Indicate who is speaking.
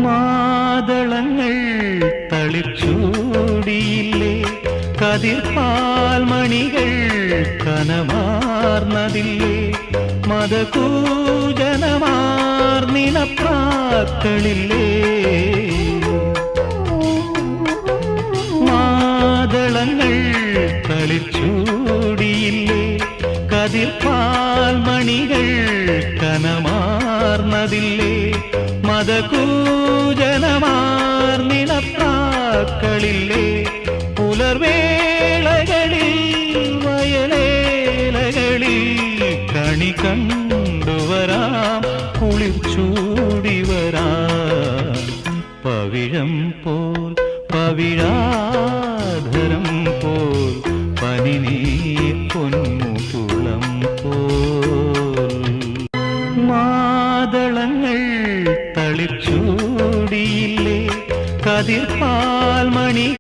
Speaker 1: മാതളങ്ങൾ തളിച്ചൂടിയില്ലേ, കതിർപ്പാൽ മണികൾ കനമാർന്നതില്ലേ, മതകൂജനമാർന്നിണപ്രാക്കളില്ലേ. മാതളങ്ങൾ തളിച്ചൂടിയില്ലേ, കതിർപ്പാൽ മണികൾ കനമാർന്നതില്ലേ, മതകൂജനമാർന്നിണപ്രാക്കളില്ലേ. പുലർവേളകളിൽ വയലേലകളിൽ കണി കണ്ടുവരാം, കുളിർച്ചൂടി വരാം. പവിഴം പോൽ പവിഴാധരം പോൽ പനിനീർ പൊന്മുകുളം പോൽ. മാതളങ്ങൾ തളിച്ചൂടിയില്ലേ, കതിർപ്പാൽ മണി